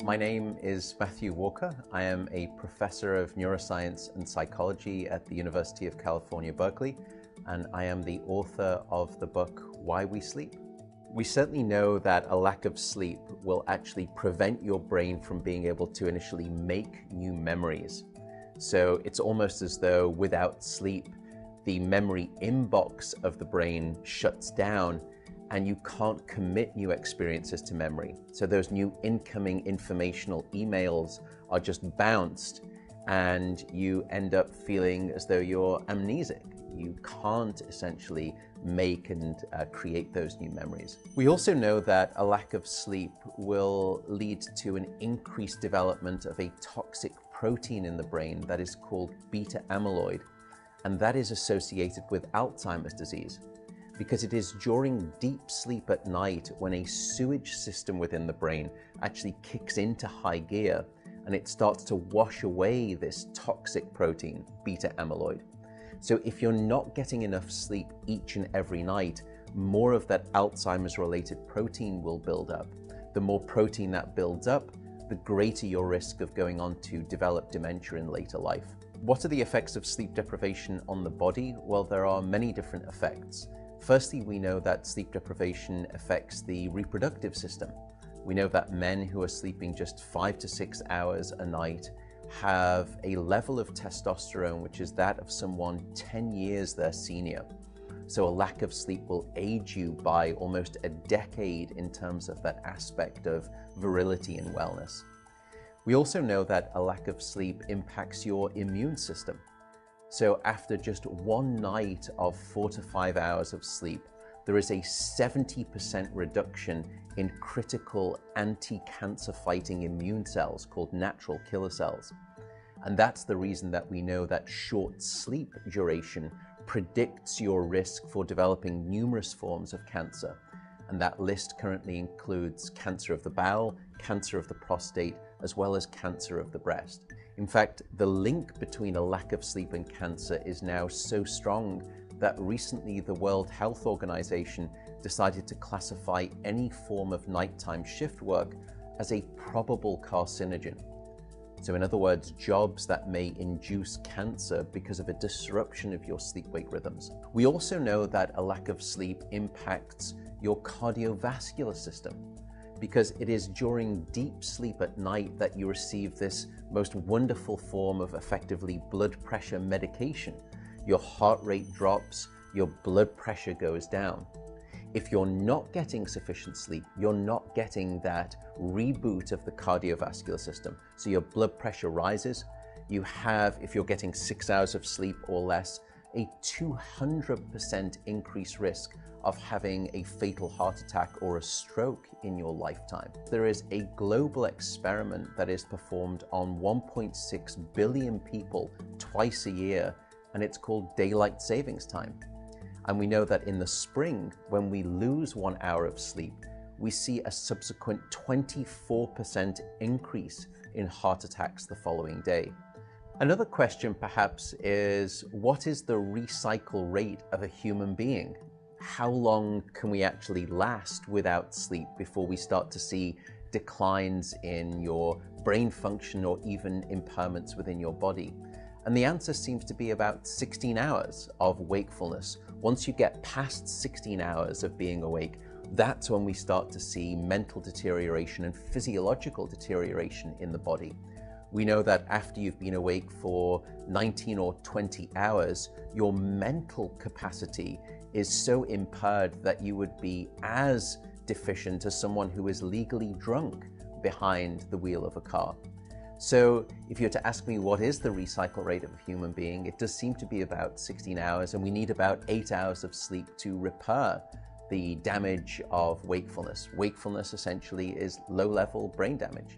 My name is Matthew Walker. I am a professor of neuroscience and psychology at the University of California, Berkeley, and I am the author of the book, Why We Sleep. We certainly know that a lack of sleep will actually prevent your brain from being able to initially make new memories. So it's almost as though without sleep, the memory inbox of the brain shuts down and you can't commit new experiences to memory. So those new incoming informational emails are just bounced and you end up feeling as though you're amnesic. You can't essentially make and create those new memories. We also know that a lack of sleep will lead to an increased development of a toxic protein in the brain that is called beta amyloid, and that is associated with Alzheimer's disease, because it is during deep sleep at night when a sewage system within the brain actually kicks into high gear and it starts to wash away this toxic protein, beta amyloid. So if you're not getting enough sleep each and every night, more of that Alzheimer's related protein will build up. The more protein that builds up, the greater your risk of going on to develop dementia in later life. What are the effects of sleep deprivation on the body? Well, there are many different effects. Firstly, we know that sleep deprivation affects the reproductive system. We know that men who are sleeping just 5 to 6 hours a night have a level of testosterone which is that of someone 10 years their senior. So a lack of sleep will age you by almost a decade in terms of that aspect of virility and wellness. We also know that a lack of sleep impacts your immune system. So after just one night of 4 to 5 hours of sleep, there is a 70% reduction in critical anti-cancer fighting immune cells called natural killer cells. And that's the reason that we know that short sleep duration predicts your risk for developing numerous forms of cancer. And that list currently includes cancer of the bowel, cancer of the prostate, as well as cancer of the breast. In fact, the link between a lack of sleep and cancer is now so strong that recently the World Health Organization decided to classify any form of nighttime shift work as a probable carcinogen. So in other words, jobs that may induce cancer because of a disruption of your sleep-wake rhythms. We also know that a lack of sleep impacts your cardiovascular system, because it is during deep sleep at night that you receive this most wonderful form of effectively blood pressure medication. Your heart rate drops, your blood pressure goes down. If you're not getting sufficient sleep, you're not getting that reboot of the cardiovascular system. So your blood pressure rises. You have, if you're getting 6 hours of sleep or less, a 200% increased risk of having a fatal heart attack or a stroke in your lifetime. There is a global experiment that is performed on 1.6 billion people twice a year, and it's called daylight savings time. And we know that in the spring, when we lose 1 hour of sleep, we see a subsequent 24% increase in heart attacks the following day. Another question perhaps is, what is the recycle rate of a human being? How long can we actually last without sleep before we start to see declines in your brain function or even impairments within your body? And the answer seems to be about 16 hours of wakefulness. Once you get past 16 hours of being awake, that's when we start to see mental deterioration and physiological deterioration in the body. We know that after you've been awake for 19 or 20 hours, your mental capacity is so impaired that you would be as deficient as someone who is legally drunk behind the wheel of a car. So if you were to ask me what is the recycle rate of a human being, it does seem to be about 16 hours, and we need about 8 hours of sleep to repair the damage of wakefulness. Wakefulness essentially is low-level brain damage.